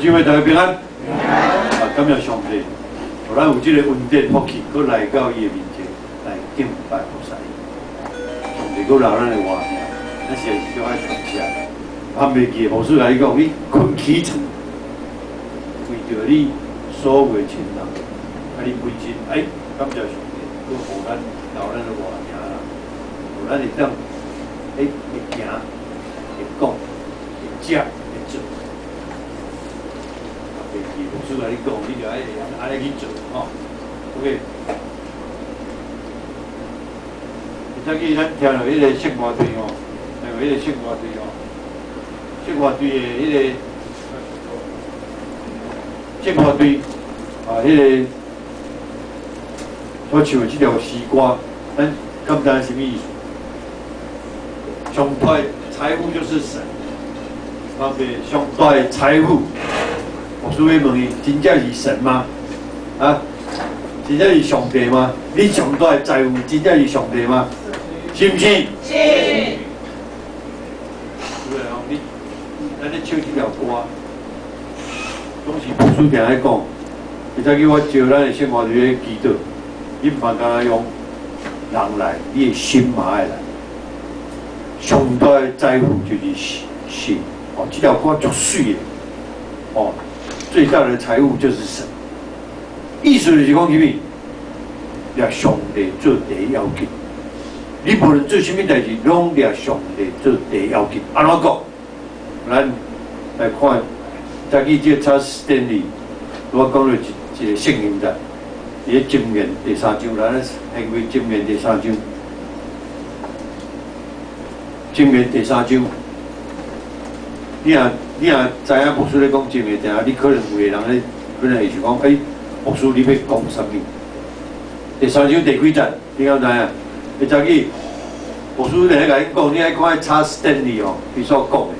姊妹大家平安。啊，感谢上帝，互咱有这个恩典福气，搁来到伊的面前来敬拜菩萨。上帝搁留咱的活命，咱是要爱感谢。暗暝记，牧师来讲，你困起床，为着你所有的亲人，你本身感谢上帝，搁互咱留咱的活命啦，互咱会当会行、会讲、会食、会做。牧师来你讲，你就爱去做吼。OK。再去咱听到迄个圣歌队吼，还有迄个圣歌队吼，圣歌队的迄个圣歌队啊，迄个所唱的这条诗歌，咱敢知影什么意思？上大的财富就是神，啊对，上大的财富。牧师要问伊，真正是神吗？啊，真正是上帝吗？你上大的财富真正是上帝吗？是不是？是。对啊，咱咧唱这条歌，拢是牧师定咧讲。会再叫我招咱的圣歌队咧祈祷，你唔通干用人来，你的心嘛爱来。上大的财富就是神。哦，这条歌足水的。哦。最大的财物就是神，意思就是讲什么？掠上帝做第一要紧。你无论做什么代志，拢掠上帝做第一要紧。安怎讲？咱来看，再去这查斯典利，我讲了一个圣经在，伊个箴言第3章，咱行为箴言第3章，箴言第3章，你若知影牧师咧讲真诶，定你可能有个人咧，可能会想讲，牧师你要讲啥物？第3章第几节？你敢知影？会早起，牧师咧甲你讲，你爱看查斯典利哦，伊所讲诶。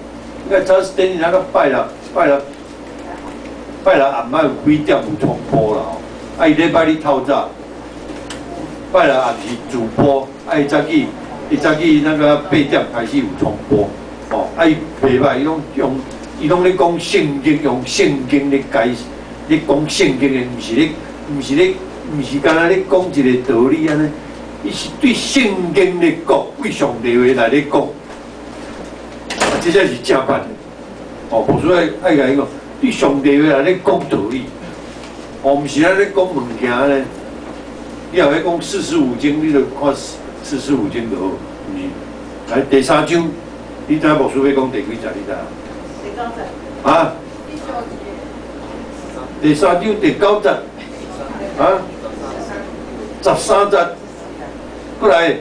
你看查斯典利那个拜六暗暝有几点有重播啦哦，伊礼拜日透早，拜六暗是主播，伊早起那个8点开始有重播，哦，伊袂歹，伊拢咧讲圣经，用圣经咧讲圣经诶，毋是干那咧讲一个道理安尼，伊是对圣经咧讲，为上帝话来咧讲，这才是正版的。哦，无所谓爱甲伊讲，对上帝话来咧讲道理，哦，毋是咱咧讲物件咧。你若要讲45经，你就看45经就好，毋是。来第3章，你知牧师要讲第几节？你知？啊，第3章第9节，啊，13节，过来，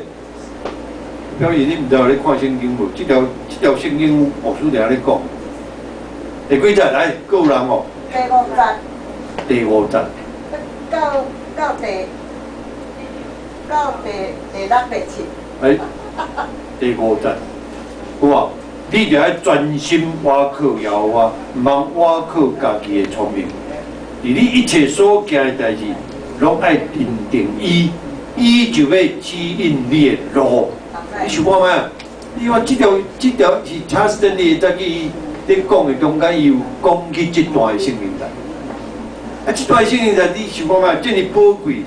表示你毋知有咧看圣经无？这条圣经牧师定咧讲，第几节来？各有人哦。第5节。到第6、第7。第5节，有无？你着爱专心倚靠耶和华，毋通倚靠家己的聪明。伫你一切所行的代志，拢爱认定伊，伊就要指引你的路。你想看卖？你看这条是查斯典利再去咧讲的中间，伊有讲起这段的圣经台。啊，这段圣经台你想看卖？这么宝贵，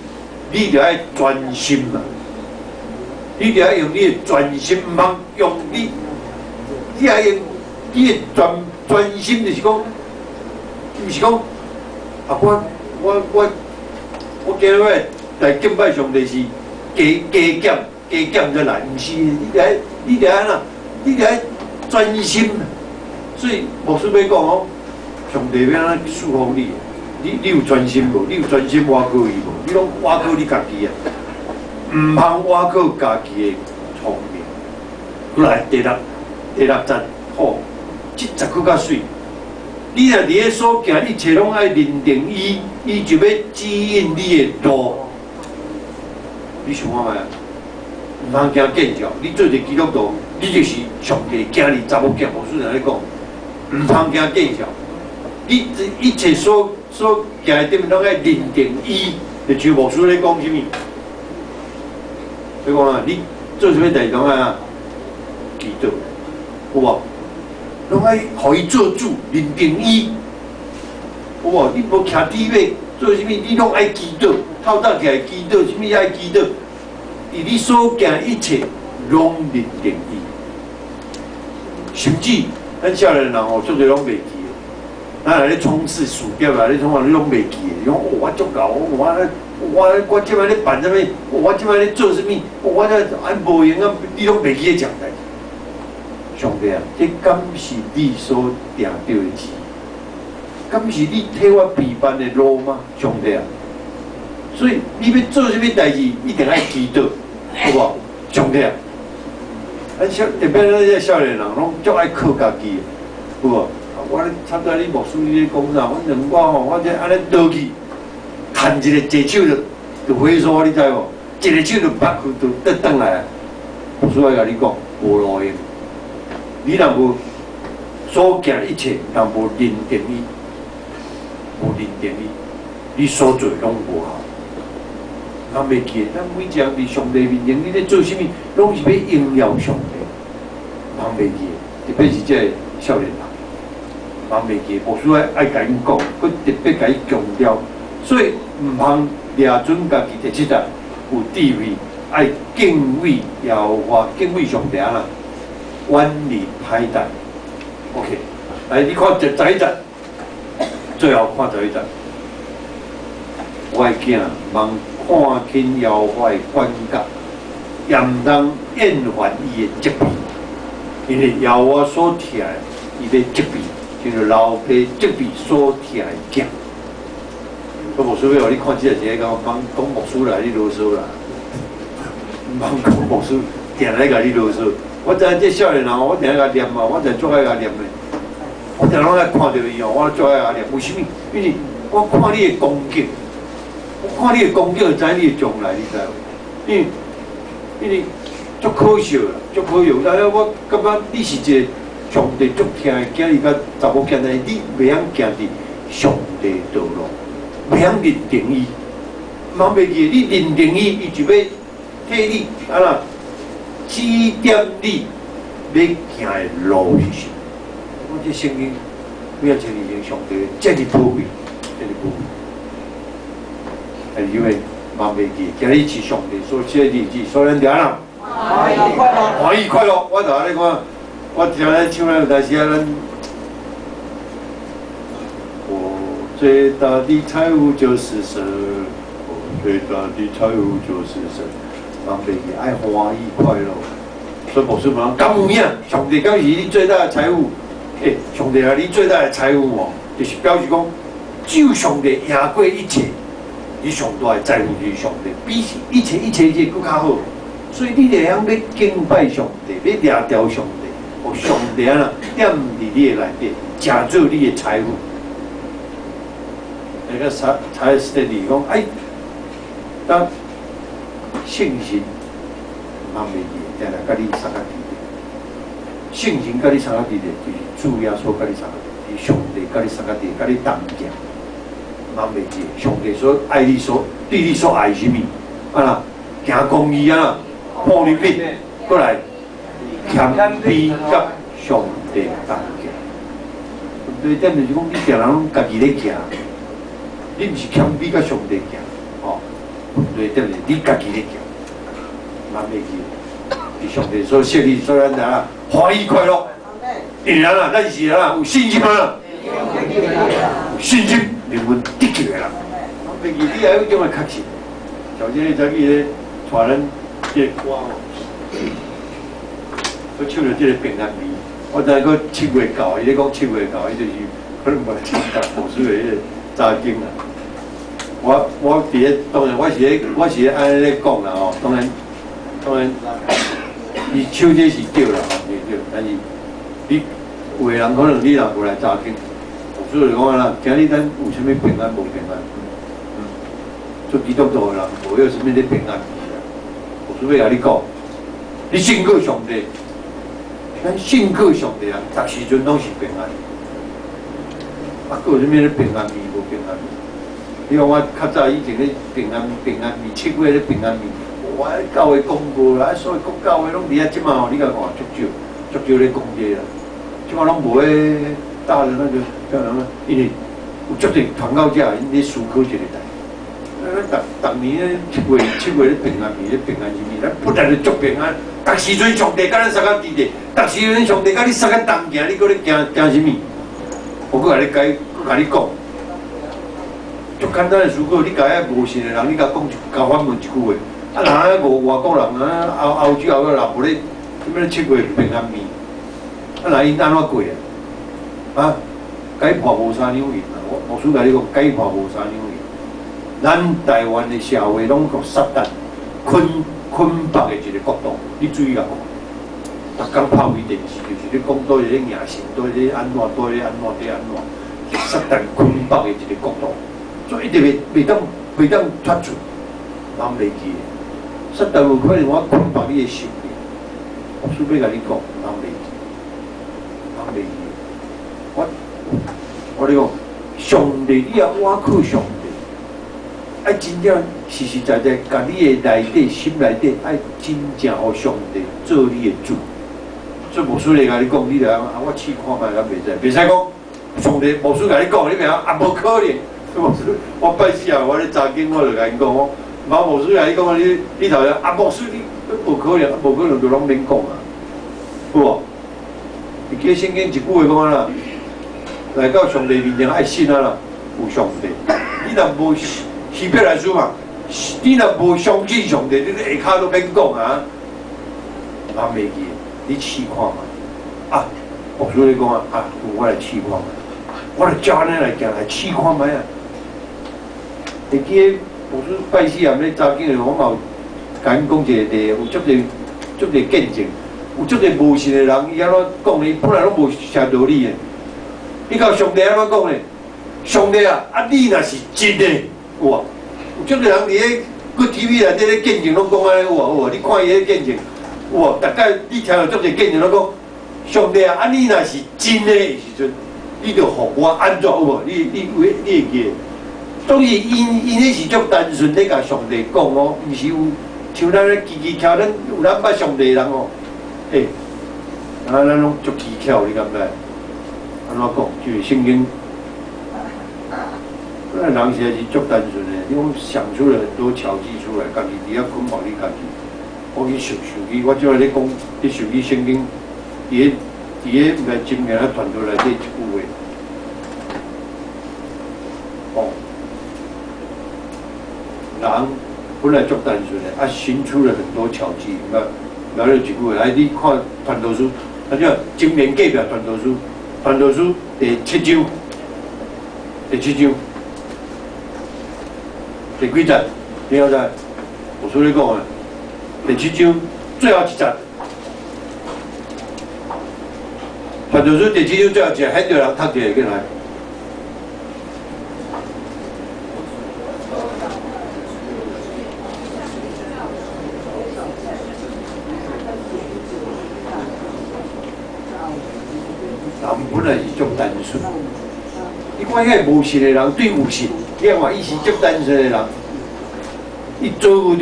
你着爱专心嘛。你着爱用你的专心，毋通用你爱用你的专心，就是讲，毋是讲啊！我今日来敬拜上帝是加减再来，毋是你得安那，你得爱专心。所以牧师要讲哦，上帝要安怎祝福你？你有专心无？你有专心倚靠伊无？你拢倚靠你家己啊！毋通倚靠家己的聪明。过来第6节，好，这节佫较水。你若伫咧所行一切拢爱认定伊，伊就要指引你的路。你想看卖？毋通行见教。你做一个基督徒，你就是上帝囝儿查某囝。牧师在咧讲，毋通行见教。你一切所行的点拢爱认定伊，就像牧师咧讲什么？你讲啊，你做什么代志拢爱啊？祈祷，有无？拢爱互伊做主，认定伊，有无？你无徛底尾做啥物？你拢爱祈祷，透早起来祈祷，啥物爱祈祷？伫你所行一切拢认定伊，甚至咱少年人哦，做侪拢袂记的。咱来咧冲刺薯条啊，你创啊，你拢袂记的。你讲我足够，我即摆咧办啥物？我即摆咧做啥物？我这按无闲啊，你拢袂记咧讲代志。兄弟啊，这敢是你所定着的志？敢是你替我备办的路吗？兄弟啊！所以你要做啥物代志，一定爱祈祷，好不好？兄弟啊！特别咱这少年人，拢足爱靠家己的，有无？我咧差不多你牧师你咧讲啥？我这安尼倒去，牵一个一手就回缩，你知无？一个手就拔开就倒转来。牧师爱甲你讲，无路用。你若无所行一切，若无认定伊，无认定伊，你所做拢无效。咱袂记，咱每一人伫上帝面前，你咧做啥物，拢是要荣耀上帝。咱袂记，特别是这少年人。人袂记，牧师爱甲因讲，佮特别甲伊强调，所以毋通掠准家己第七代有智慧，爱敬畏耶和华，敬畏上帝啦，远离歹代。OK， 来你看11节，最后看11节，我的囝望看轻耶和华的管教，也毋通厌烦伊的责备，因为耶和华所疼的，伊要责备。就是老爸责备所疼的囝，我牧师要你看这个时，讲茫讲牧师来，你啰嗦啦，茫讲牧师定来甲你啰嗦。我知影这少年人，我定来甲念嘛，我就做爱甲念的。我定拢爱看到伊哦，我做爱甲念。为什么？因为我看你的光景，我看你的光景，就知你的将来，你知无？因为足可笑啦，足可笑。但是我感觉你是一个。上帝足疼的囝儿甲查某囝仔，你袂晓行伫上帝道路，袂晓认定伊，茫袂记，你认定伊，伊就要替你啊啦指点你要行的路是啥。我这圣经几啊千年前上帝这么宝贵，这么宝贵，因为茫袂记，今日是上帝所写的日子，所以咱啦，欢喜快乐，欢喜快乐，我就安尼看。我听咱唱那有时啊，咱我最大的财富就是神，我最大的财富就是神。人袂记爱欢喜快乐，所以牧师问：敢有影？上帝敢是你最大的财富？上帝啊，你最大的财富哦，就是表示讲，只有上帝赢过一切，你上大的财富就是上帝，比一切更较好。所以你会晓要敬拜上帝，要掠调上帝。互上帝啊，踮伫你的内底，成就你的财富。那个才是的讲，当信心，茫袂记，定来甲你相合伫咧。信心甲你相合伫咧，就是主耶稣甲你相合伫，是上帝甲你相合伫，甲你同行。茫袂记，上帝所爱你所对你所爱什么？啊啦，行公义啊，破律法，过来。谦卑甲上帝同行，对点就是讲，你定人拢家己咧行，你毋是谦卑甲上帝行，哦，对点是你家己咧行，茫袂记，是上帝所设立，所以咱啊欢喜快乐。当然啦，咱是啊有信心啊，有信心，灵魂得救的啦。茫袂记，你还有种个确信，像这个早起咧带咱这歌哦。我唱着这个平安味，我知个7月到，伊咧讲7月到，伊就是可能无参加牧师的迄个查经啦。我伫咧，当然我是咧安尼咧讲啦吼，当然，伊唱这是对啦，对对，但是你有个人可能你若无来查经，牧师就讲啦，今日咱有啥物平安无平安？做基督徒的人无有啥物咧平安？牧师要甲你讲，你信靠上帝。咱信靠上帝啊，逐时阵拢是平安。啊，佫有啥物咧平安味无平安味？你讲我较早以前咧平安味，7月咧平安味，我教会讲过啦，所以各教会拢伫遐，即马吼你甲看足少咧讲这啦，即马拢无咧搭着那个叫什么？因为有足侪传教者因咧思考一个代。逐年咧7月咧平安夜咧平安日，咱不但是祝平安，逐时阵上帝甲咱三个伫地，逐时阵上帝甲你三个同行，你搁咧惊啥物？我搁甲你解，甲你讲，足简单的思考，你甲遐无信的人，你甲甲反问一句话，啊，人遐外国人啊，欧洲人无咧，什么7月平安夜，啊，人因安怎过啊？啊，解破无三两银啊！我师甲你讲，解破无三两银。咱台湾的社会拢互撒旦捆绑的一个角度，你注意啊！逐工拍开电视就是咧讲倒一个野神，倒一个安怎，倒一个安怎，撒旦捆绑的一个角度，所以一直袂当脱出，人袂记的。撒旦有可能我捆绑你的心灵，我顺便甲你讲，人袂记。我咧讲，上帝你也倚靠上帝。爱真正实实在在，甲你的内底、心内底，爱真正互上帝做你的主。所以牧师来甲你讲，你着我试看卖，咱袂使，袂使讲上帝牧师甲你讲，你袂啊无可能。牧师，我拜死啊！我咧查经，我就甲因讲，我牧师甲你讲，你头先牧师你无可能，无可能就拢免讲啊，有无？伊记圣经一句话讲啦，来到上帝面前爱信啊啦，有上帝。你若无希伯来书嘛，你若无相信上帝，你下骹都免讲啊，人袂记。你试看嘛，啊，牧师你讲啊，我来试看嘛，我来教安尼来行来试看卖啊。会记个牧师拜四暗咧查经的，我嘛有甲因讲一个题，有足侪见证，有足侪无信的人，伊安怎讲呢？本来拢无啥道理的。你甲上帝安怎讲呢？上帝啊，你若是真的。有啊，有足个人伫咧个 TV 内底咧见证，拢讲安尼有啊，你看伊咧见证，有啊，大概你听到足个见证，拢讲上帝啊，你若是真的时阵，你着互我安怎有无？你会记？总是因迄是足单纯咧，甲上帝讲哦，毋是有像咱咧奇巧，咱有咱捌上帝人哦，咱拢足奇巧，你感觉？安怎讲？就是圣经。那人实在是足单纯的，因为想出了很多巧计出来，家己伫遐捆绑你家己。我去想起，我即摆咧讲，你想起圣经，伫个毋是真名咧传出来这一句话。哦，人本来足单纯的，行出了很多巧计，了一句话。你看传道书，叫《经年隔壁传道书》，传道书第7章，第几节？你晓得？我所你讲啊，第7章最后一节，传道书第7章最后一节，很多人读起来进来。人本来是足单纯，你看遐无信的人对有信。你看，伊是足单纯的人，伊做有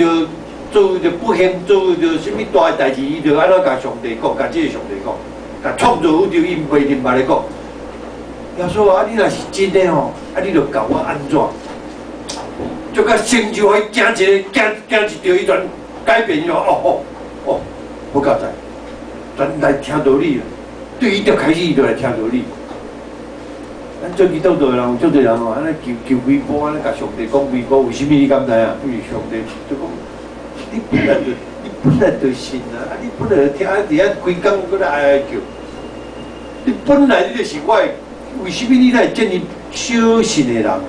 着不幸，做有着什么大代志，伊着安怎甲上帝讲，甲这个上帝讲，甲创造宇宙因袂明白咧讲。耶稣啊，你若是真的吼，你着教我安怎？就甲成就迄行一条，伊全改变了。好佳哉，全来听道理啊！对伊着开始，伊着来听道理。咱做基督徒的人，有足侪人哦，安尼求几波，安尼甲上帝讲几波，为什么你敢知啊？因为上帝就讲，你本来就信啊，你本来就听伫遐规工搁来哀叫，你本来你就是我的，为什么你来建立小信的人啊？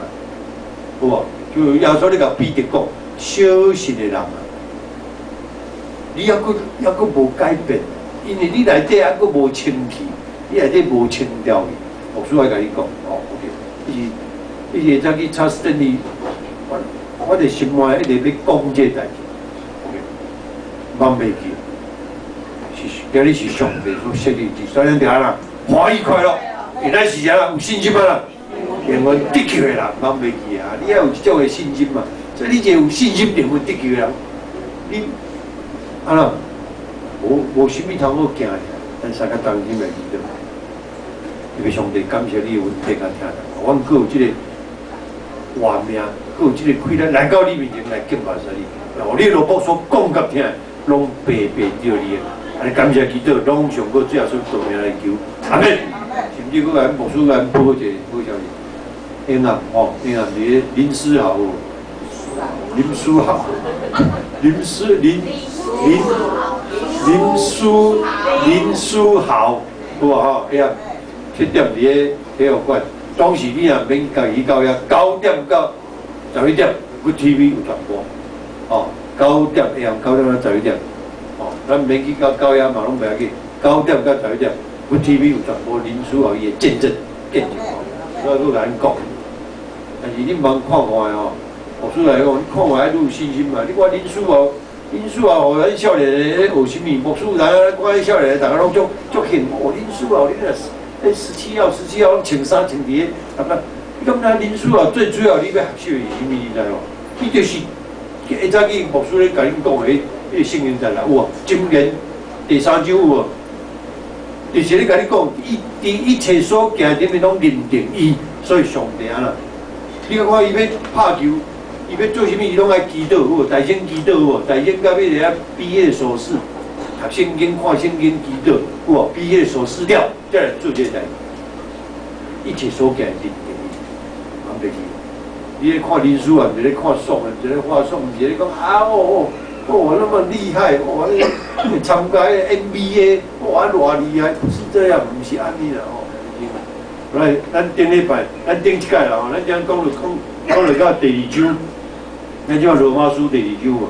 有无？就耶稣你甲彼得讲，小信的人啊，你还佫无改变，因为你内底还佫无清气，你内底无清调去。牧师爱甲你讲，OK，伊是再去查真理，我伫心内一直要讲这代志 ，OK， 忘袂记，今日是上帝所设立之，所以咱啦，欢喜快乐，原来是啥啦？有信心啊啦，灵魂得救的人，忘袂记啊！你要有这种的信心嘛，所以你一个有信心灵魂得救的人，你啊啦，无啥物通好惊的，咱三个当心来记得。因为上帝感谢你，阮大家听啦，阮阁有即个活命，阁有即个气力来到你面前来敬拜你。哦，你罗卜所讲甲听，拢白白着你的。安尼感谢祈祷，拢上过最后所道名来求，阿免。甚至佫甲牧师甲报一个好消息，英暗哦，英暗伫林书豪哦，林书豪，林书豪，好啊吼，哎呀，7点伫个体育馆，当时你若免家己到遐，9点到11点，Good TV 有转播，哦，9点AM 9点到11点，哦，咱免去到遐嘛，拢袂要紧，9点到11点。Good TV 有转播林书豪伊的见证，所以佫甲咱讲。但是你茫看看哦，牧师来讲，你看看还有信心嘛？你看林书豪，互咱少年的学什么？牧师来看咱少年的，大家拢足兴。哦，林书豪，你那17号穿衫穿伫个，啊你感觉林书豪最主要你要学习的是什么？你知无？伊就是一早起牧师咧甲恁讲的，迄个圣经在啦，有啊，箴言第3章有啊。就是咧，甲你讲，一切所行点的拢认定伊，所以上帝啊啦。你看伊要拍球，伊要做啥物，伊拢爱祈祷有无？大声祈祷有无？大声到要个啊比迄个手势，读圣经、看圣经、祈祷有无？比迄个手势了，再来做这代志。一切所行认定伊，讲袂记。你咧看林书啊，毋是咧看爽啊，毋是咧看爽，毋是咧讲啊哦，那么厉害，哇！参加 NBA， 哇，偌厉害，不是这样，不是安尼啦，哦。来，咱顶礼拜，咱顶一届啦，吼，咱今讲到到第2章，咱即个罗马书第2章哦，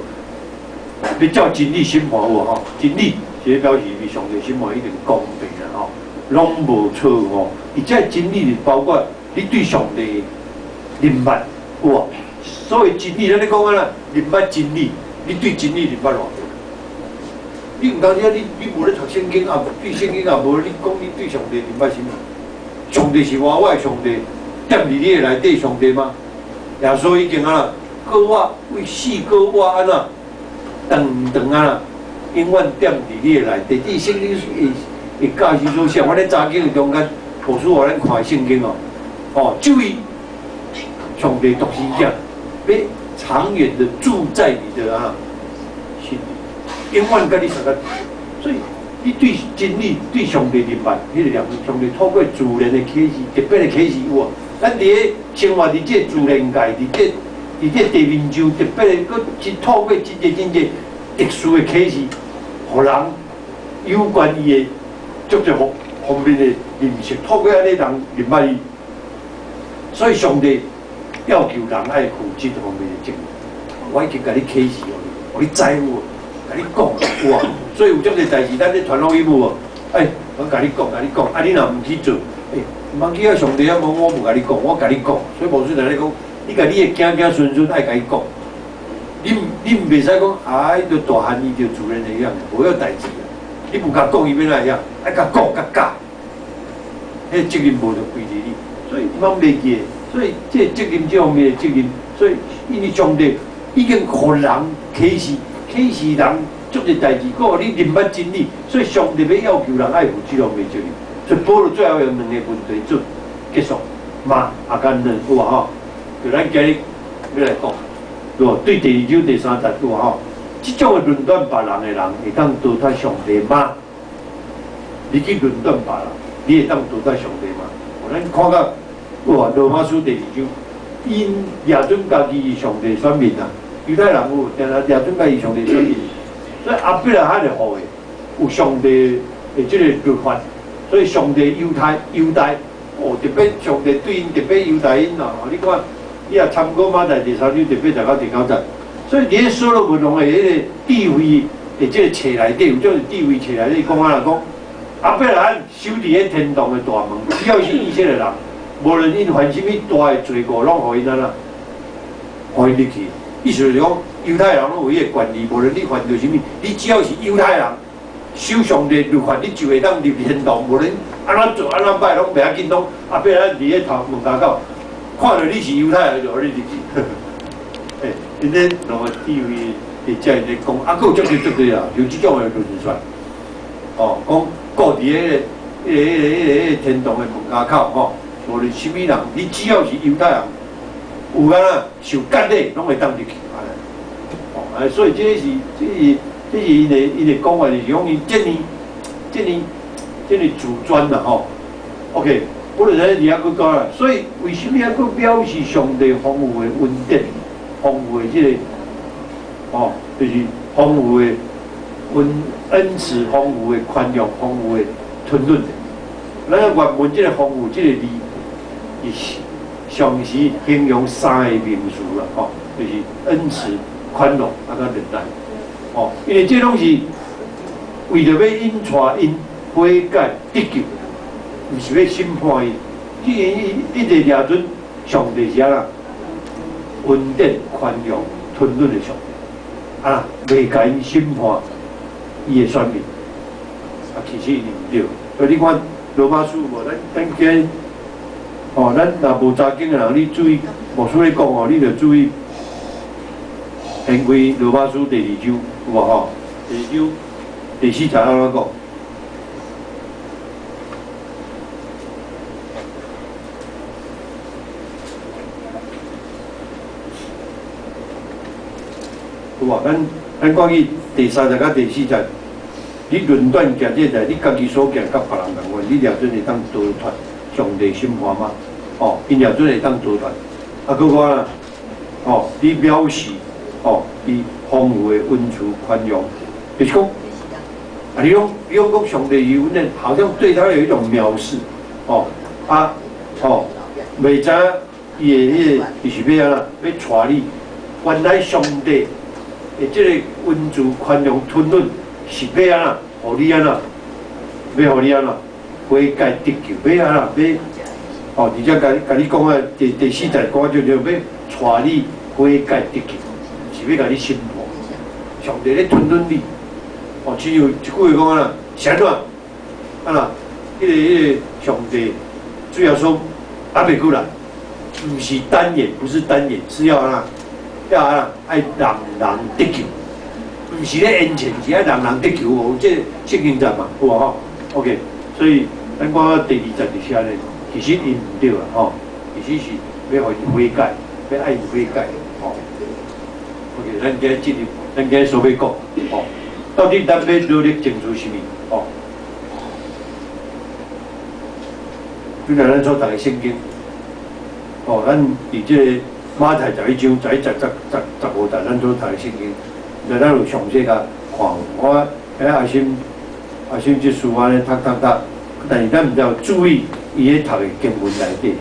要照真理审判有吼，真理即表示为上帝审判一定公平啦，吼，拢无错吼。而且真理是包括你对上帝明白有无？所谓真理，咱咧讲啊啦，明白真理。你对真理明白偌济？你毋当时你无咧读圣经啊，对圣经也无，你讲你对上帝明白什么？上帝是我的上帝，踮伫你的内底上帝吗？耶稣已经啊啦，搁我为死，搁我安那长啊啦，永远踮伫你的内底。这圣经会教时所写，我咧查经中间，牧师话咱看圣经哦，就以上帝独生者要长远的住在你的心里，永远跟你相合。所以你对真理、对上帝明白，迄个念上帝透过自然的启示、特别的启示有无？咱伫咧生活伫这自然界，伫这地面上特别的，佮透过真正特殊的启示，互人有关伊的足方面的认识，透过安尼人明白伊。所以上帝要求人爱负这方面的责任。我已经甲你启示互你知有无？甲你讲有啊。所以有种个代志，咱咧传福音有无？我甲你讲，啊，你若毋去做，毋通去啊上帝啊问我无甲你讲，我甲你讲。所以牧师在咧讲，你甲你的子孙爱甲伊讲，你毋袂使讲伊着大汉，伊着自然的样，无有代志啊。你毋甲讲，伊要哪样？爱甲讲甲教，迄责任无着归伫你，所以毋通袂记。所以这责任这方面的责任，所以因为上帝已经互人启示人做一代志，佮你明白真理，所以上帝要求人爱负这方面责任。所以保罗最后用2个问题做结束嘛，也简单有啊吼。就咱今日要来讲，对对第2章第3节有啊吼，这种的论断别人的人会当淘汰上帝吗？你去论断别人，你会当淘汰上帝吗？咱看到。哇！罗马书第2章，因亚准家己是上帝选民啊，犹太人有，但是亚准家己上帝选民，所以阿伯拉罕是好的，有上帝的这个律法，所以上帝优待，特别上帝对因特别优待因啦。你看，你也参考马太第3章特别19到第9节，所以伫所罗门王的迄个智慧的这个册内底，有种智慧册内底讲啊讲，阿伯拉罕守伫迄天堂的大门，只要是以色列人。无论因犯什么大的罪过，拢互因安那，互因入去。意思就是讲，犹太人拢有迄个权利，无论你犯着什么，你只要是犹太人，守上帝律法，你就会当入天堂。无论安怎做安怎摆，拢袂要紧，拢后壁咱伫咧头门口口，看到你是犹太人，就互你入去。今天两个地位伫遮咧讲，还佫有足多啊，像即种的论算，讲顾伫迄个天堂的门家口吼，无论什么人，你只要是犹太人，有干啊受割礼，拢会当入去安尼。哦，所以这是因的讲话就是讲伊这么主专啦吼。OK， 我就在底下佫讲啦，所以为什么还佫表示上帝丰富的恩典，丰富的这个哦，就是丰富的恩慈，丰富的宽容，丰富的吞忍。咱原文这个丰富这个字，是常时形容三个名词啦，吼，就是恩慈、宽容，啊，甲忍耐。哦，因为这拢是为着要引带因悔改得救，毋是要审判伊。既然一直抓准上帝是啊，恩典、宽容、吞忍的上帝，啊，袂甲因审判伊的选民，啊，其实伊毋对。所以你看罗马书无，咱今哦，咱若无查经的人，你注意，牧师咧讲哦，你着注意。掀开罗马书第2章，有无吼？第2章第4节安怎讲？有无？咱讲去第3节甲第4节，你论断行这代，你家己所行甲别人同款，你了准会当逃脱上帝审判吗？哦，因了准会当逃脱。啊，佮我啦，哦，你藐视。哦，伊丰富的恩慈宽容，就是讲，啊，你讲讲上帝有呢，好像对他有一种藐视，哦，啊，哦，袂知伊的迄个就是要安怎，要带你，原来上帝的这个恩慈宽容吞忍是要安怎，互你安怎，要互你安怎，悔改得救，要安怎，要，哦，而且甲你讲啊，第4节讲就要带你悔改得救。是要甲你审判，上帝咧吞忍你。哦，只有一句话讲啊，啥怎？啊啦，迄个上帝主要说还袂过来，不是单眼，不是单眼，是要啊，爱人人得救，不是咧恩前，是爱人人得救哦。这圣经在嘛，有无吼 ？OK， 所以咱看第2节就写咧，其实伊唔对啦，吼，其实是要互伊悔改，要爱伊悔改，吼。OK， 咱今日进入，咱今日所要讲，哦，到底咱要努力争取什么？哦，就来咱所读的圣经，哦，咱伫这个马太11章11、10、15节，咱所读的圣经，来咱有详细甲看。我喺阿心这书安尼读，但是咱毋要注意伊咧读的经文内底，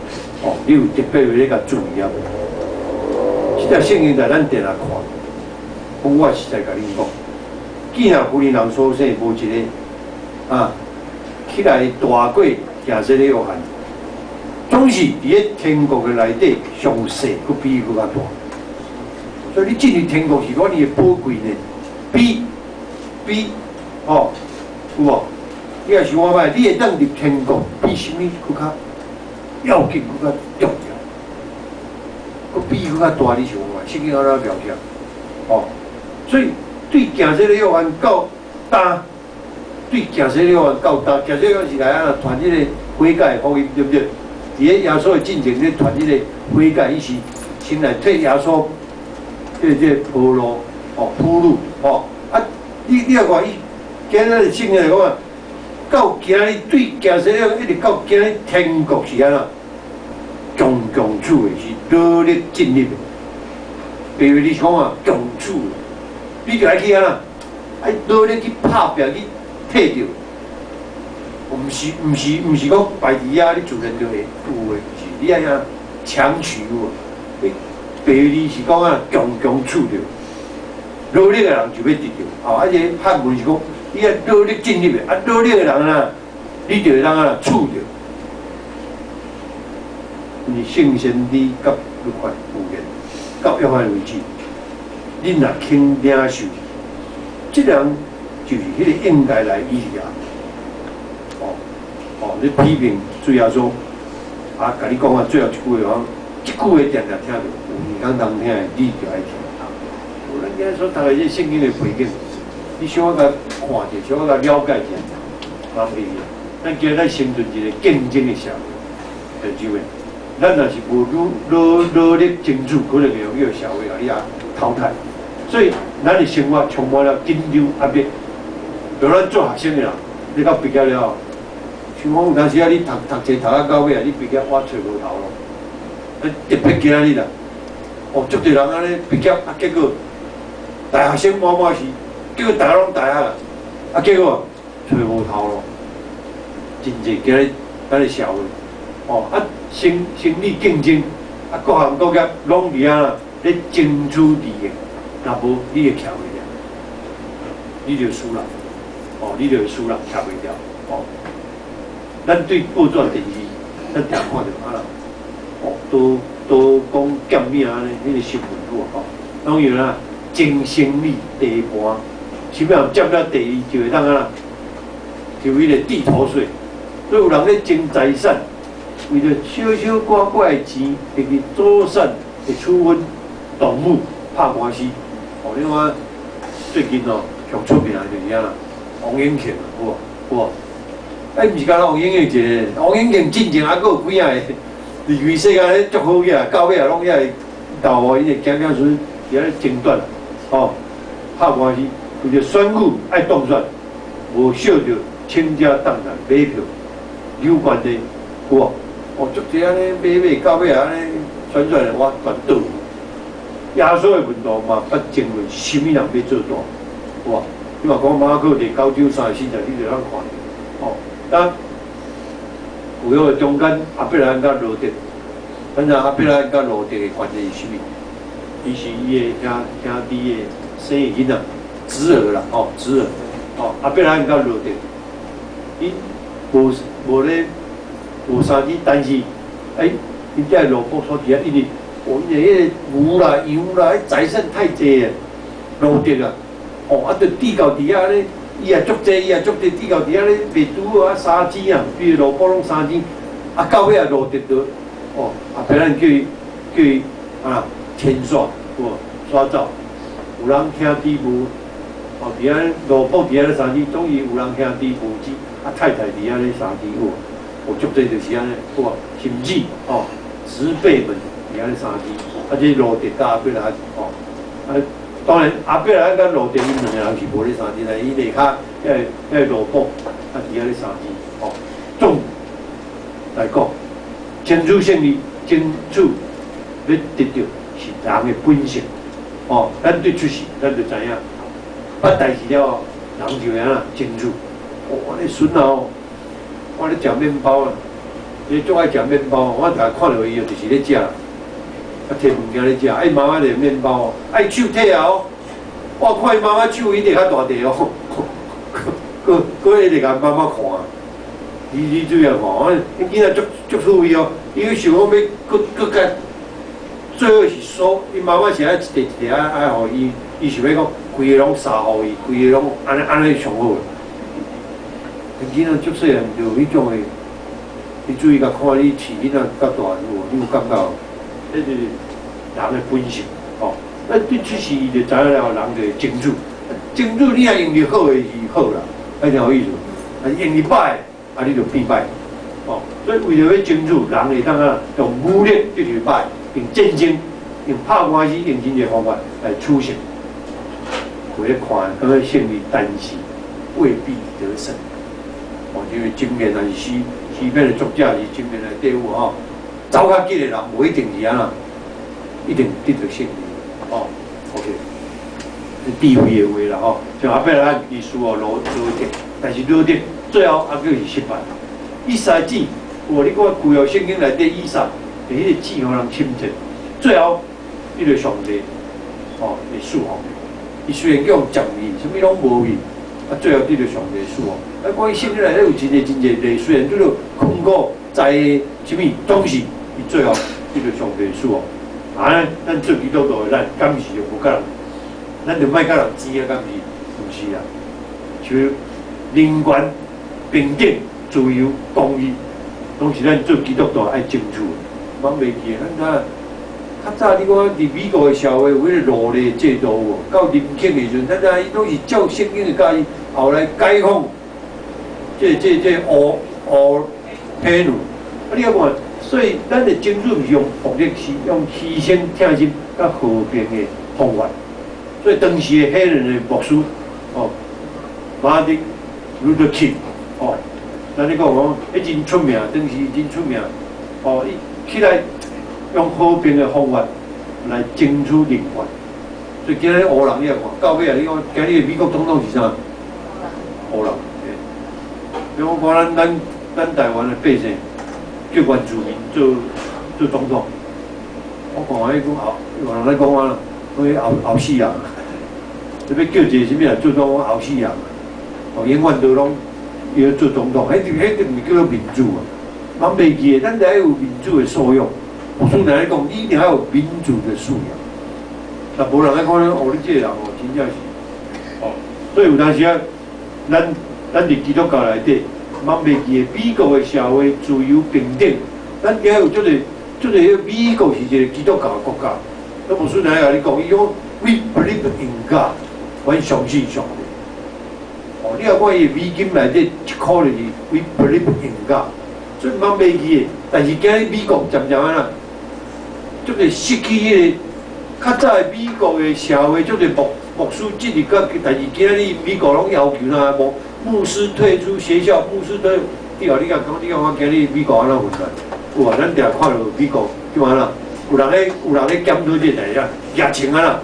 哦，你有特别要咧甲注意啊。这圣经在咱定来看，我实在甲恁讲，既然妇人人所生无一个啊，起来大过行这个约翰，总是伫咧天国的内底上细，佮比伊佮较大。所以你进入天国是讲你的宝贵呢，比哦，有无？你也想我摆，你会当入天国，比什么佮较要紧，佮较重要？佮比伊佮较大，你想看，圣经安怎描写？哦，所以对行这个约翰到担，对行这个约翰到担，行这个约翰是来啊传这个悔改福音，对不对？伫咧耶稣的进前咧传这个悔改，伊是先来替耶稣这铺路，哦铺路，哦啊，你要看伊今日的圣经来讲啊，到今日对行这个一直到今日天国是安怎？强处的是努力进入的，比如你讲啊，强处的，你就爱去安怎？爱努力去拍拼去摕着，毋是讲摆伫啊，你自然就会有的，是你爱啊强取有啊。比如你是讲啊，强处着，努力的人就要得着。哦，而且汉文是讲，你爱努力进入的，啊努力的人啊，你就会当啊处着。你圣贤你甲律法有言，到约翰为止，你若肯领受，这人就是迄个应该来伊啊。你批评主要说，啊，甲你讲啊，最后一句话讲，一句话常常听着，有耳讲通听的，你就爱听。有咱今日所读的这圣经的背景，你小可甲看者，小可甲了解者，蛮袂咱今仔生存一个竞争的社会，就这样。咱若是无努力争取，可能会用这个社会啊，伊也淘汰。所以，咱的生活充满了紧张压力。像咱做学生的人，你到毕业了后，像讲有当时啊，你读册读到到尾啊，你毕业我找无头咯。特别今仔日啦，哦，足侪人安尼毕业啊，结果大学生满是，结果大家拢大学啦，啊，结果找无头咯。真济今日咱的社会，哦啊，生理竞争，啊，各行各业拢伫啊咧争取利益，若无你会徛袂了，你就输啦。哦，你就会输人徛袂了。哦，咱对报纸电视，咱常看到啊啦，哦，都讲减命安尼，迄个新闻有哦，拢有啦，争生理第一盘，起码占了第一就会当啊啦，就迄个地头税，所以有人咧争财产，为着小小寡寡的钱，会去祖产会处分动物拍官司。哦，你看最近哦，上出名就是啊啦。王永庆啊，有无？哎，毋是干王永庆一个，王永庆进前还佫有几啊个，离开世界咧足好个，到尾啊拢遐交互伊个囝囝孙伫遐争端，哦，拍官司，为着选举爱当选，无惜着倾家荡产买票，有关的，有无？哦，足济安尼买到尾啊安尼选出来我全倒，压缩的运动嘛，捌争论什么人要做大，有无？你话讲马可第9章30、40，你就通看。哦，咱有个中间阿伯兰甲罗德，反正阿伯兰甲罗德的关系是啥物？伊是伊的兄弟的生的囡仔，侄儿啦，哦，侄儿。哦，阿伯兰甲罗德，伊无咧无生子，但是因这罗伯所伫啊，因为因为迄个牛啦、羊啦，财产太济啊，罗德啊。哦，啊，就地沟底下咧，伊也足济，地沟底下咧卖猪啊、杀鸡啊，比如萝卜拢杀鸡，啊，到尾也落得到，哦，啊，别人叫伊啊天煞，哦，刷走，有人兄弟无，哦，伫遐萝卜伫遐咧杀鸡，总是有人兄弟无子，啊，太太伫遐咧杀鸡，有足济就是安尼，哦，甚至哦，侄辈们伫遐咧杀鸡，啊，这落得大过来，哦，啊。当然，阿伯来甲罗德因两个人是无咧杀鸡啦，伊下骹迄萝卜啊，伫遐咧杀鸡。哦，总来讲，争取胜利，争取要得到是人的本性。哦，咱对出事，咱就知影，捌代志了后，人就安啦争取。哦，我咧孙啊，我咧食面包啊，伊足爱食面包，我逐日看到伊就是咧食。啊，摕物件咧食，爱妈妈的面包哦，爱手摕啊哦，我看伊妈妈手伊摕较大地哦，佫会甲妈妈看，你注意看哦，囡仔足趣味哦，伊想讲要佫甲，最好是说，伊妈妈是爱一块爱互伊，伊想要讲规个拢杀互伊，规个拢安尼上好。囡仔足细汉就迄种的，你注意甲看你饲囡仔较大有无？你有感觉？这就是人的本性，哦。那对出事就知影了，人就会争取。争取你若用着好的是好啦，安尼有意思。啊，用着歹，啊你就变歹。哦，所以为着要争取，人会当啊用武力对着歹，用战争、用拍官司、用真侪方法来处胜。有咧看，感觉胜利，但是未必得胜。哦，因为经验也是西边的作者是经验的队伍吼。走较紧的人，无一定是安啦，一定得到胜利。哦 ，OK， 智慧的话啦，吼，像阿伯拉历史哦，罗德，但是罗德最后还佫是失败。以撒子，你看旧约圣经内底以撒，是迄个子互人侵占，最后迄个上帝，哦，会赐福。伊虽然叫人奖励，啥物拢无去，啊，最后得到上帝赐福。啊，关于圣经内底有真侪例，虽然叫做困苦在啥物，总是。伊最后迄个上帝赐福，啊，咱做基督徒的咱，敢是就无甲人，咱就莫甲人争啊，敢是？毋是啊，像人权、平等、自由、公义，拢是咱做基督徒爱争取的。茫袂记啊，咱较早你看伫美国的社会有迄个奴隶制度无？到林肯的时阵，咱伊拢是照圣经的教义，后来解放，这乌黑奴，啊，你要看，所以咱的精神是用暴力，是用牺牲、疼心、甲和平的方法。所以当时的黑人的牧师，哦，马丁·路德·金，哦，咱你讲，迄真出名，当时真出名，哦，伊起来用和平的方法来争取人权。所以今日黑人你也看，到尾啊，你讲今日的美国总统是啥？黑人。比如讲咱台湾的百姓叫原住民做总统，我看迄讲有人咧讲啊，讲后死人，你要叫一个什么人做总统后死人，哦，永远都拢要做总统，迄就唔叫做民主啊，蛮袂记的，咱得有民主的素养。我虽然咧讲，你一定要有民主的素养。那无人咧讲，哦，你这个人哦，真正是，哦，所以有当时啊，咱伫基督教内底，茫袂记的美国的社会自由平等，咱今有足个美国是一个基督教的国家。那无顺来甲你讲，伊讲 We believe in God， 阮相信上帝。哦，你若看伊美金内底一箍就是 We believe in God， 所以茫袂记的。但是今日美国渐渐啊，足个失去迄个较早的美国的社会，足个牧师制度，但是今日美国拢要求啦，牧师退出学校，牧师退。你讲我今日美国安怎混乱？有啊，咱定看到美国就安啦，有人咧检讨这代啦，疫情啊啦，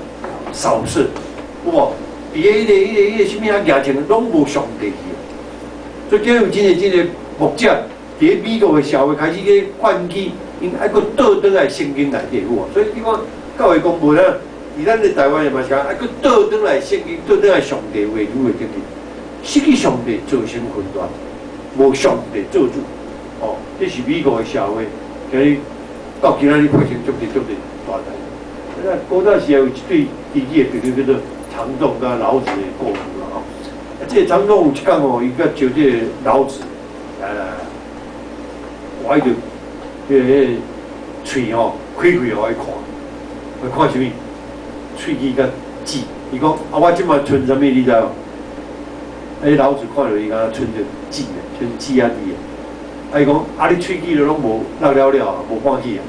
扫射，有无？伫迄个什么啊疫情拢无上帝去，所以今有真个牧者伫美国的社会开始去唤起，因爱佫倒转来圣经内底有无？所以你看教会公布啦，伫咱的台湾也嘛是爱佫倒转来圣经，倒转来上帝话语的经历。失去上帝造成混乱，无上帝做主，哦，这是美国的社会，今日到今仔日发生足个大代。那古早时有一对弟弟的朋友叫做常仲甲老子的故事啦，吼。啊，这常仲有一天哦，伊甲招这个老子，我伊就迄喙吼开开互伊看什么？喙齿甲舌，伊讲啊，我即摆剩啥物你知无？老子看到伊敢剩着舌的，剩舌啊滴的。伊讲啊，你喙齿都拢无落了，无看去啊。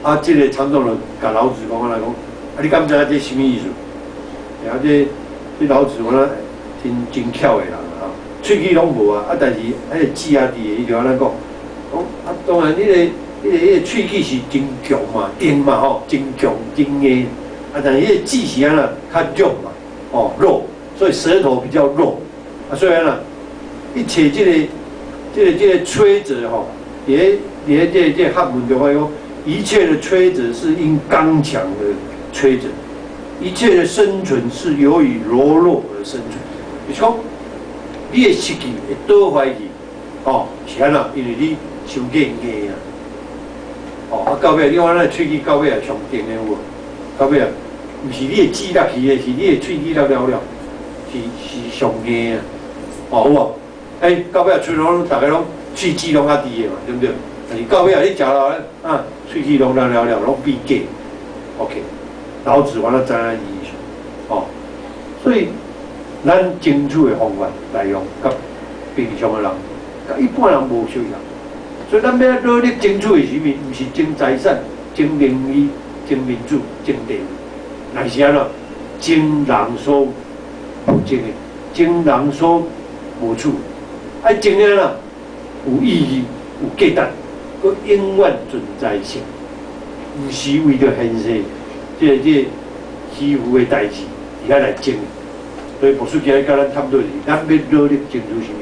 啊，这个常仲就甲老子讲啊，你敢知影这什么意思？然后这老子我真巧的人啊，喙齿拢无啊，但是迄个舌啊滴的，伊就安尼讲啊，当然迄个喙齿是真强嘛，硬嘛吼，真强真硬。啊，但是迄个舌是安那较弱嘛，哦肉。所以舌头比较弱，啊，所以呢，一切这个摧折吼，这汉文的话讲，一切的摧折是因刚强的摧折，一切的生存是由于柔弱而生存。就是讲，你的失去会倒回去，哦，是安那，因为你受硬硬啊，哦，啊到尾你看咱喙齿到尾也上硬的有无？到尾啊，毋是你的齿落去的，是你的喙齿落了。是上硬啊，哦有无？到尾喙拢大家拢喙齿拢较低的嘛，对不对？但是到尾你食落啊，喙齿拢了，拢变假。OK， 老子我了知影意思，哦，所以咱争取的方法来用，甲平常的人，甲一般人无相同。所以咱要努力争取的是物？毋是争财产、争名利、争民主、争地位，乃是安怎？争人所无争的，争人所无处，爱争的啦，有意义、有价值，佮永远存在性，毋是为着现世这虚浮的代志而来争。所以牧师今日甲咱探讨是，咱要努力争取什么？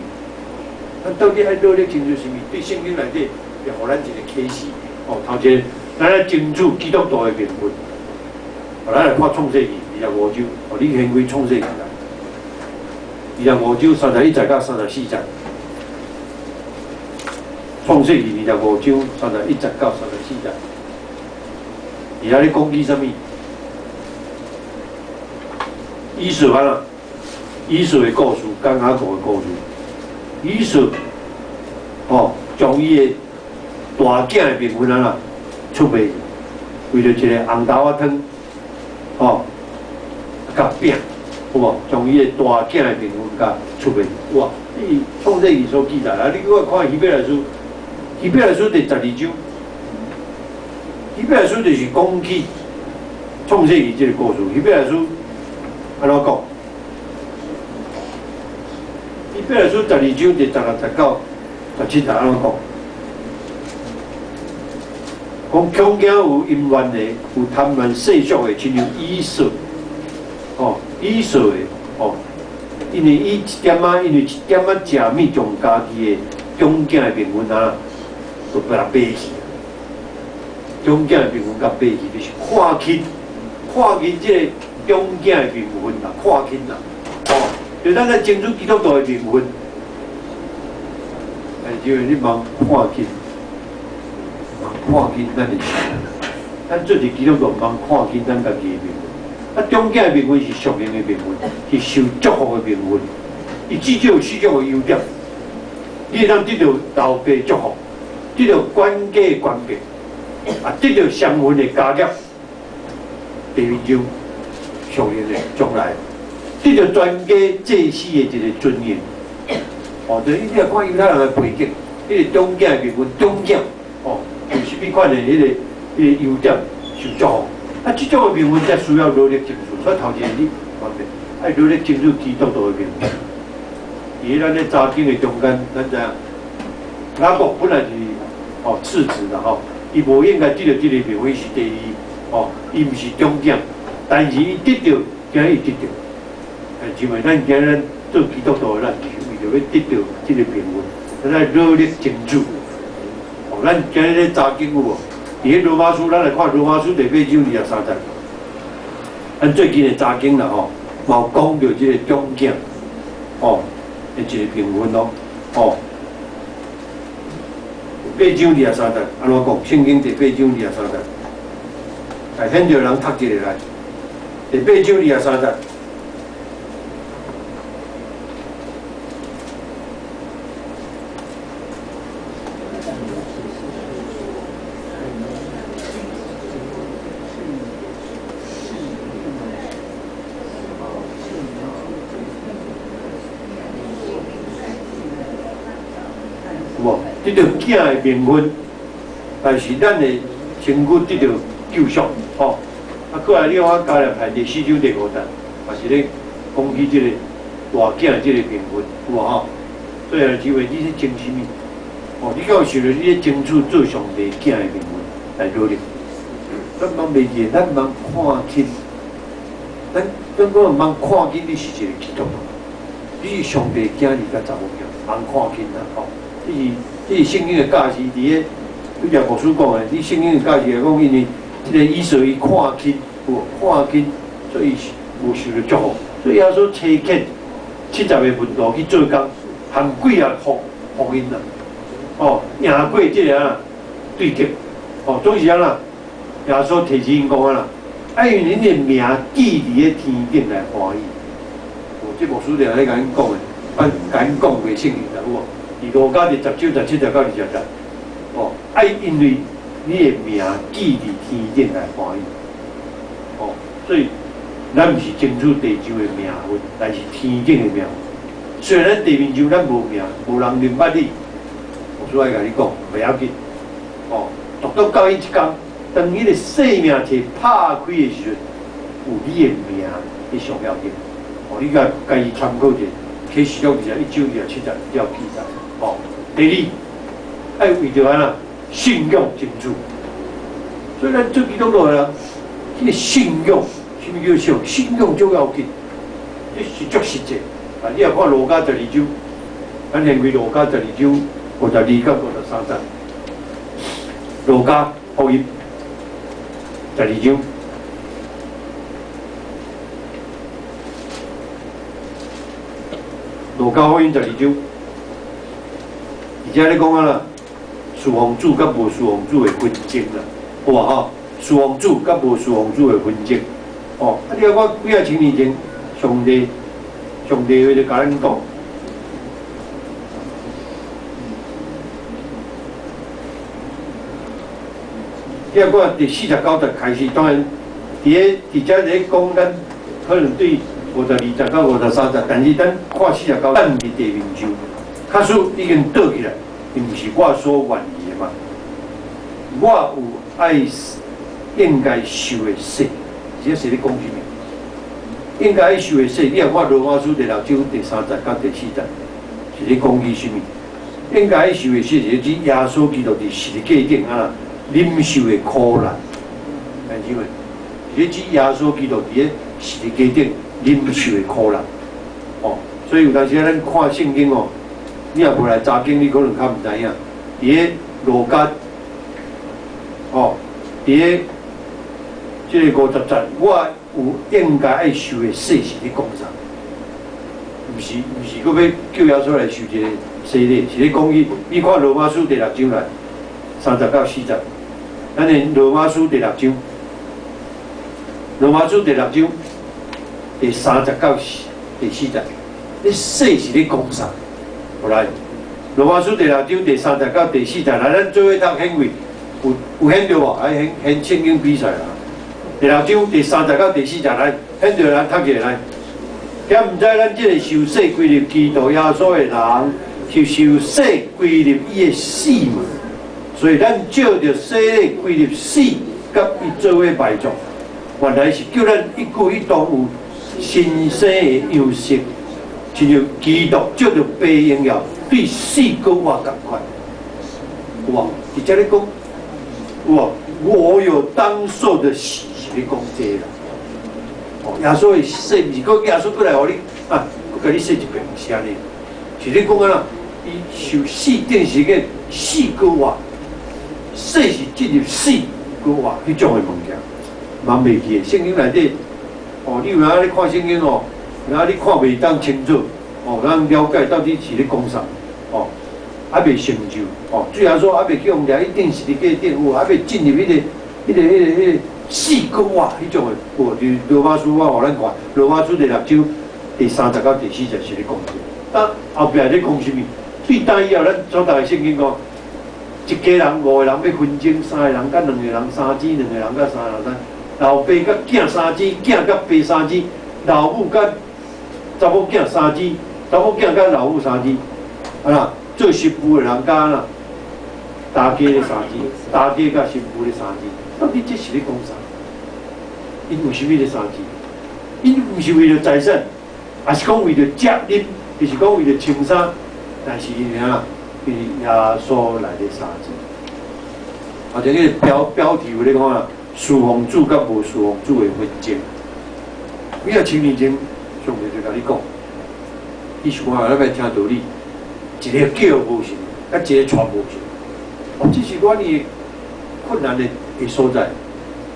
咱到底爱努力争取什么？对圣经内底，会互咱一个启示。哦，头一个，咱来争取基督徒的名分。咱来看创世纪25章，哦，你先开创世纪啦。25章31节到34节，创世纪25章31节到34节，而家咧讲起什么？以扫啊，以扫的故事，跟雅各的故事。以扫哦，将伊的大囝的名分啊出卖，为了一个红豆仔汤，哦，甲饼，有无？从伊个大囝的评分甲出面，哇！伊创世纪所记载啊，你搁看希伯来书，希伯来书第12章，希伯来书就是讲起创世纪这个故事。希伯来书安怎讲？希伯来书12章第16、19、17节安怎讲？讲强囝有淫乱的，有贪婪世俗的，亲像以扫，以扫的，因为伊一点仔食物，将家己的强囝的名分啊，都把它背去。强囝的名分甲背去，就是看轻这个强囝的名分啦，看轻啦，就咱来争取基督徒的名分，就你茫看轻。看轻咱的，咱做一基督徒，茫看轻咱家己的名分。中间的名分是属灵的名分，是受祝福的名分。伊至少有4种的优点，你会当得到老爸祝福，得到管家的关系，得到双份的家业，地面上属灵的将来，得到全家祭司的一个尊严。就是你来看犹太人的背景，迄个中间的名分，中间。有啥物款的迄个优点受祝福，这种的名分才需要努力争取。所以头前你方面爱努力争取基督徒的名分。伫咱咧查经的中间，咱知影雅各本来是次子的伊无应该得到这个名分是第二，伊毋是中将，但是伊得到，今日伊得到，因为咱今日做基督徒的咱就是为着要得到这个名分，咱来努力争取。咱今日咧查经有无？伫咧罗马书，咱来看罗马书第8章23节。咱最近的查经啦嘛有讲到即个中囝，的一个评分8章23节，安怎讲？圣经第8章23节，来现着人读一下来。第8章23节。得到囝的名分，但是咱的身躯得到救赎，过来你看加入排第4章第5节，也是咧讲起这个大囝的这个名分，有无最后机会你是争什么？你到想着你咧争取做上帝囝的名分来努力，咱茫袂记，咱茫看轻，咱讲茫看轻，你是一个基督徒，你是上帝囝，你甲查某囝，茫看轻啦，这是圣经的价值，伫个你若牧师讲的，你圣经的价值来讲，因为这个以色列看轻，看轻，所以无受到祝福，所以耶稣差遣70个门徒去做工，含几啊福音啦，赢过这个对决，总是安啦，耶稣提醒因讲啊啦，爱用恁的名记伫个天顶来欢喜。这牧师就咧甲因讲的，甲因讲过圣经啦，有无？伫路加第10章17节到20节，爱因为你的名记伫天顶来欢喜，所以咱毋是争取地上的名分，但是天顶的名分。虽然咱地面上咱无名，无人认捌你，我所爱甲你讲，袂要紧，独到到伊一天，当伊个生命体拍开的时阵，有你的名伫上要紧，你甲伊参考者，启示录21章27节了记载。第二，爱为着安那信仰争取。所以咱做基督徒的人，这个信仰，什么叫信仰最要紧？这是足实际。你若看路加12章，咱认为路加12章52到53节，路加福音12章。路加福音12章。而且咧讲啊啦，侍奉主甲无侍奉主的纷争啦，好无侍奉主甲无侍奉主的纷争，你看我几啊千年前，上帝为着甲咱讲，你看我第49节开始，当然伫遮咧讲咱可能对52到53，但是咱看49，咱伫地面上，假使已经倒起来，毋是我所愿意的嘛。我有爱应该受的死，这是咧讲什么？应该爱受的死，你若看罗马书第6章第30到第40，是咧讲起什么？应该爱受的死，是指耶稣基督伫十字架顶啊忍受的苦难，看见没？是指耶稣基督伫咧十字架顶忍受的苦难。哦，所以有当时咱看圣经哦，你若无来查经，你可能较毋知影。伫咧路加，哦，伫咧即个50节，我有应该爱受的死是咧讲啥？毋是佫要叫耶稣来受一个洗礼，是咧讲伊。你看罗马书第6章来30到40，咱的罗马书第6章，罗马书第6章第30到第40，你死是咧讲啥？好来，罗马书第6章第30到第40，来咱做伙读显位，有显着无？哎，显圣经比赛啦。第6章第30到第40，来显着咱读起来。敢毋知咱即个受洗归入基督耶稣的人，是受洗归入伊的死嘛？所以咱照着洗礼归入死，甲伊做伙埋葬，原来是叫咱一举一动有新生的样式，亲像基督照着爸荣耀对死搁活共款。有无？直接咧讲，有无？我有当受的喜，是咧讲这啦。耶稣的死，毋是讲耶稣过来互你啊，佮甲你洗一遍，毋是安尼。是咧讲啊，伊受死定是个死搁活，死是进入死搁活迄种的物件，茫袂记的。圣经内底，哦，你有影咧看圣经哦，有影你看袂当清楚，哦，咱了解到底是咧讲啥，哦，还袂成就，哦，最后说还袂去用掠，一定是伫个定有，还袂进入迄个。死搁活迄种的，哦，就是罗马书我互咱看，罗马书第6章第30到第40是咧讲这个。但后壁咧讲什么？对单以后，咱所读的圣经讲，一家人5个人要分争，3个人甲2个人3子，2个人甲3个人，老爸甲囝3子，囝甲爸3子，老母甲查某囝3子，查某囝甲老母3子，啊啦，做媳妇的人甲啦，大家的3子，大家甲媳妇的3子。到底这是咧讲啥？因为什么咧3子？因毋是为了财产，也是讲为了责任，就是讲为了穿衫，但是因啊，因耶稣来的3子。或者迄个标题有咧讲啊，侍奉主甲无侍奉主的纷争。几啊千年前，上帝就甲你讲，你想看咱要听道理，一个叫无神，甲一个传无神。哦，这是阮的困难的所在，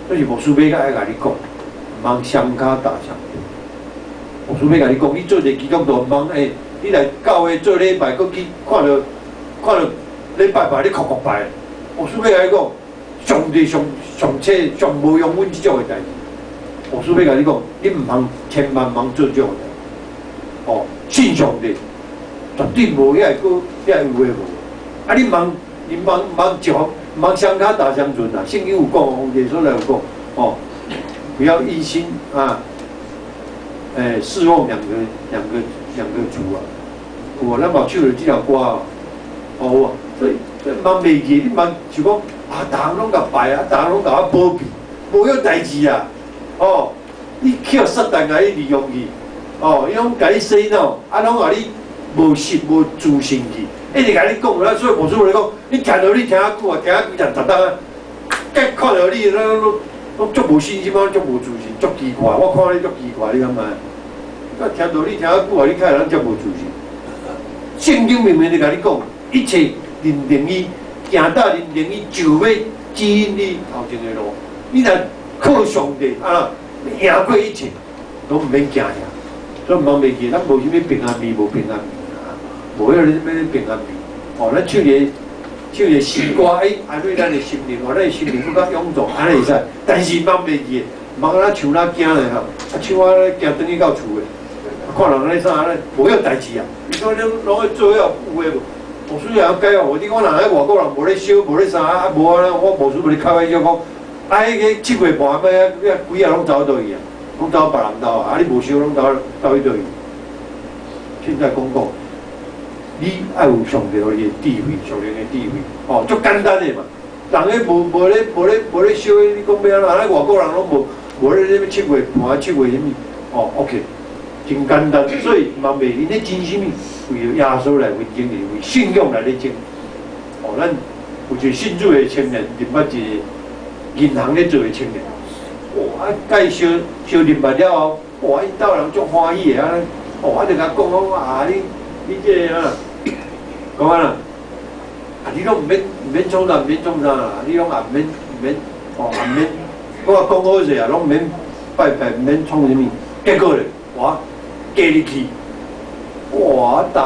所以牧师要爱甲你讲，毋通双脚踏双船。牧师要甲你讲，你做一个基督徒，毋通你来教会做礼拜，佮去看到礼拜拜，你哭哭拜。牧师要甲你讲，上帝上切上无用阮即种的代志。牧师要甲你讲，你毋通千万毋通做这种的。哦，信上帝绝对无遐个有诶无。啊，你毋通招。毋通双脚踏双船啊！圣经有讲，耶稣来有讲，哦，不要一心啊，侍奉两个主啊！有啊，咱嘛唱着这条歌哦，哦，所以毋通袂记，你毋通就讲啊，逐项拢甲拜啊，逐项拢甲我保庇，无有代志啊！哦，你捡撒旦甲伊利用去，哦，伊拢甲你洗脑，啊，拢甲你无信无自信去。一直甲你讲，咱所以牧师来讲，你听到你听啊久啊，听啊几阵逐当啊，甲看到你，咱拢足无信心啊，足无自信，足奇怪。我看你足奇怪，你感觉？啊，听到你听啊久啊，你看人足无自信。圣经明明就甲你讲，一切认定伊，行到认定伊，就要指引你头前的路。你若靠上帝啊，赢过一切，拢毋免惊遐。所以毋通袂记，咱无啥物平安味，无平安味。无迄个什么平安味，哦，咱唱个诗歌，安慰咱的心灵，咱的心灵更较臃肿，安尼会使。但是茫袂记，茫咱唱咱惊嘞吼，唱啊行转去到厝诶，看人咧啥咧，无迄代志啊。你说你拢去做遐有诶无？牧师也要解哦，你讲人喺外国人无咧烧，无咧啥啊，无啊，我牧师无咧开玩笑讲，迄个7月半尾几啊拢走倒去啊。拢走别人兜啊，你无收拢走迄倒去。现在讲讲，你爱有上帝互你的智慧，上帝的智慧，哦，足简单的嘛。人咧无咧收，你讲要安怎？外国人拢无咧什么7月半7月什么，哦 ，OK， 真简单。所以嘛，袂因咧真什么，为了耶稣来分经，为信仰来咧争。哦，咱有一个信主的青年，认捌一个银行咧做的青年，哇，介绍认捌了后，哇，伊兜人足欢喜的啊！哦，就甲讲啊，你这个啊，讲啊啦，啊，你拢毋免创啥，啦，你拢也毋免，哦，也毋免，我讲好势啊，拢毋免拜，毋免创啥物，结果咧，哇，加入去，哇，逐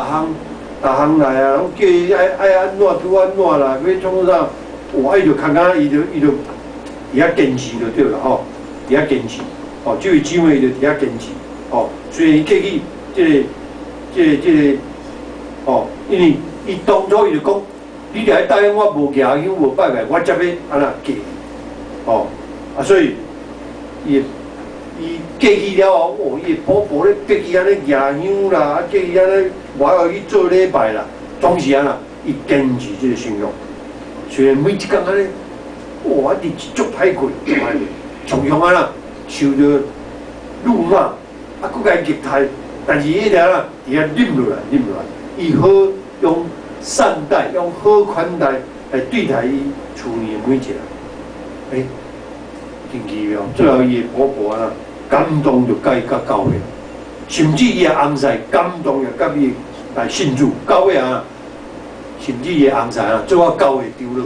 项来啊，拢叫伊爱安怎拄安怎啦，要创啥，哇，伊就看看伊就伫遐坚持就对了吼，伫遐坚持，哦，这位姊妹就伫遐坚持，哦，虽然伊过去。这个，哦，因为伊当初伊就讲，你来答应我无行香无拜拜，我才要安那嫁，哦，啊，所以伊嫁去了后，哦，伊婆婆咧逼伊安尼行香啦，啊，叫伊安尼我要去做礼拜啦，总是安那，伊坚持这个信仰，虽然每一工安尼，哇，日子足歹过，常常安那受着辱骂，啊，佫甲伊虐待。但是迄条啊，伫遐忍落来，伊好用善待、用好款待来对待伊厝里的每一个人。真奇妙！最后伊的婆婆啊，感动就甲伊甲教会，甚至伊的翁婿感动也甲伊来信主。到尾啊，甚至伊的翁婿啊，做我教会丢了，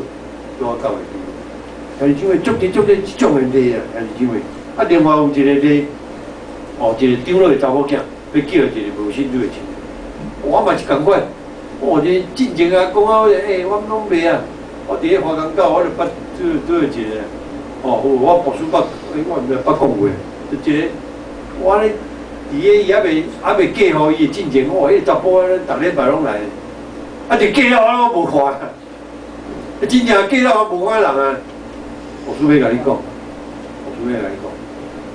但是因为足这种问题啊，但是因为啊，另外有一个咧，哦，一个丢了的查某囝。要叫一个无信主的青年，我嘛是共款。哦，这进前啊，讲啊，我拢袂啊。我伫咧花岗岛，我就捌做一个，哦，我博士捌，我毋知捌讲话，就一个，我咧伫咧伊还袂嫁互伊进前，哦，迄查甫咧，逐礼拜拢来，啊，就嫁了我无看，真正嫁了我无看人啊。博士要甲你讲，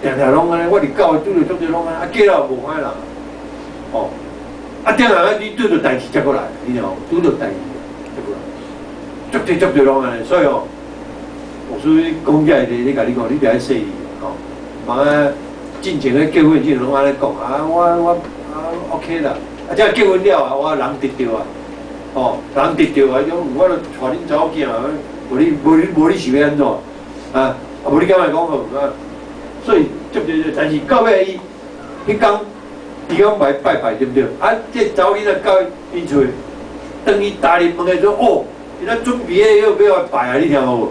常拢安尼，我伫教会拄着足侪拢安尼，啊，嫁了无看人。哦，啊，定下你拄着代志才过来，你知无？拄着代志才过来，足侪拢安尼，所以哦，我所以讲遮个咧甲你讲，你著爱细腻吼，茫啊进前咧结婚前拢安尼讲啊，我OK 啦，啊，只结婚了啊，我人得着啊，哦，人得着啊，种我著带恁查某囝啊，无你是要安怎啊？无你敢会讲好啊？所以足侪，但是到尾伊迄工。伊讲来拜拜对不对？啊，这查某囡仔到因厝，当伊答应问个说哦，伊咱准备个要拜啊，你听无？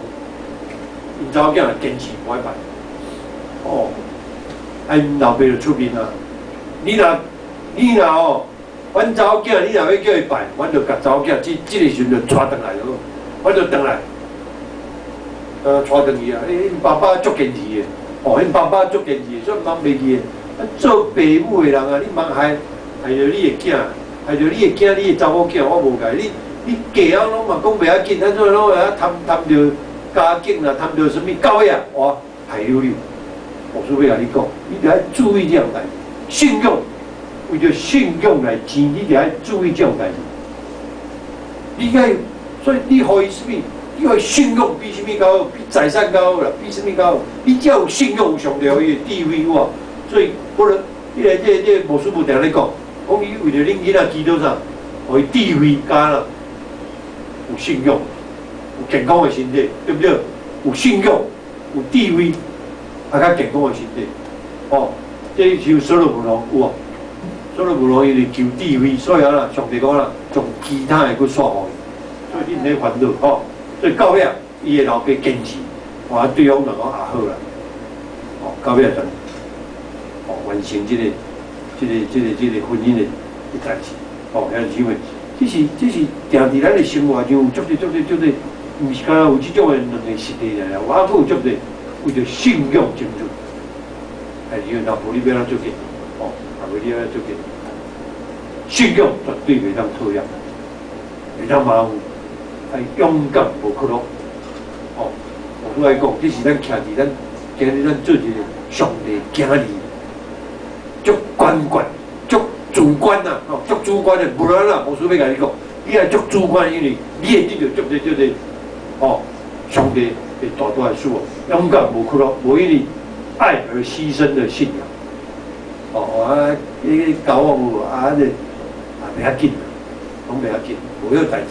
因查某囝坚持不爱拜。哦，啊，因老爸就出面啊。你若哦，阮查某囝，你若要叫伊拜，阮就甲查某囝这个时阵就带转来咯，阮就转来，带转去啊。因爸爸足坚持的，哦，因爸爸足坚持的，所以毋通袂记的。啊，做爸母的人啊，你莫害着你的囝，害着你的囝，你的查某囝，我无解。你嫁啊，拢嘛讲袂要紧，咱做拢会晓贪着家境啦，贪着什么教育啊，哇，害了你。我所要甲你讲，你得要注意这样代志。信用为着信用来钱，你得要注意这种代志。你该，所以你互伊什么？你互信用比什么较好？比财产较好啦？比什么较好？你只要有信用，有上帝伊的智慧哇！所以，我了，这牧师不定咧讲，讲伊为着恁囡仔祈祷啥，互伊智慧加啦，有信用，有健康的身体，对不对？有信用，有智慧，啊，较健康的身体。哦，这就所罗门王有啊，所罗门王伊就求智慧，所以啊，上帝讲啦，从其他的去煞互伊，所以你毋免烦恼哦。所以到尾伊的老爸坚持，哇，对方就讲啊好啦，哦，到尾就。哦，完成这个婚姻的代志，哦，遐是因为，这是定伫咱的生活中有足侪，毋是干有这种的两个实例来，我还佫有足侪为着信用争取，还是因为那无你要咱做紧，哦，无你要咱做紧，信用绝对袂当讨厌，袂当马虎，还勇敢无屈辱，哦，我拄来讲，这是咱徛伫咱今日咱做一个上帝行礼。足足主观呐，吼，足主观的，无然啦，牧师要甲你讲，你爱足主观，因为你会得到足侪，哦，上帝的大的事哦，勇敢无可能，无因为爱而牺牲的信仰。哦啊，你交往有啊，这袂要紧，拢袂要紧，无有代志。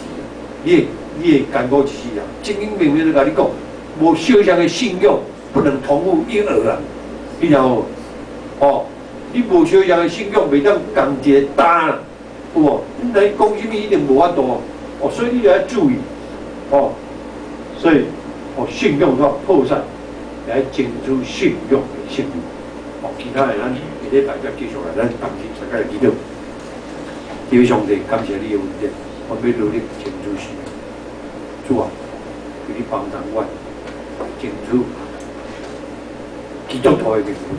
你会艰苦一世啊！正经明明就甲你讲，无小项的信用不能同父婴儿啊！你知无？哦，你无小项的信用，袂当共一个担啦，有无？你来讲什么一定无法度哦，所以你要注意哦。所以哦，信用要破产，来争取信用的信誉。哦，其他的咱下礼拜再继续来，咱同时大家来祈祷。这位上帝，感谢你的恩典，我要努力争取信用。主啊，求你帮助我，争取基督徒的名分。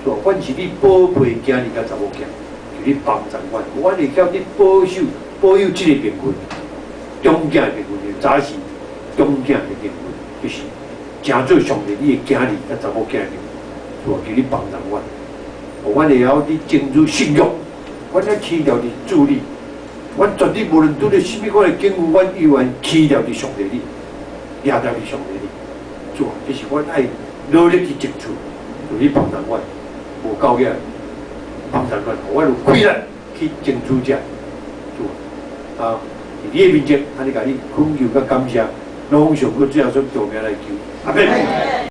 主啊，阮是你宝贝囝儿甲查某囝，求你帮助我，我会晓你保有这个名分，中囝的名分，早是中囝的名分，就是诚做上帝你的囝儿甲查某囝的名分。主啊，求你帮助我，我会晓你争取信用，我要起条你助力。我绝对无论拄着什么款的境遇，我依然起了伫上帝里，抓到伫上帝里。主啊，这是我爱努力去争取，求你帮助我，无够个帮助我有气力去争取者。主啊，伫你的面前，安尼甲你恳求甲感谢，拢上个最后所做名来求，阿门。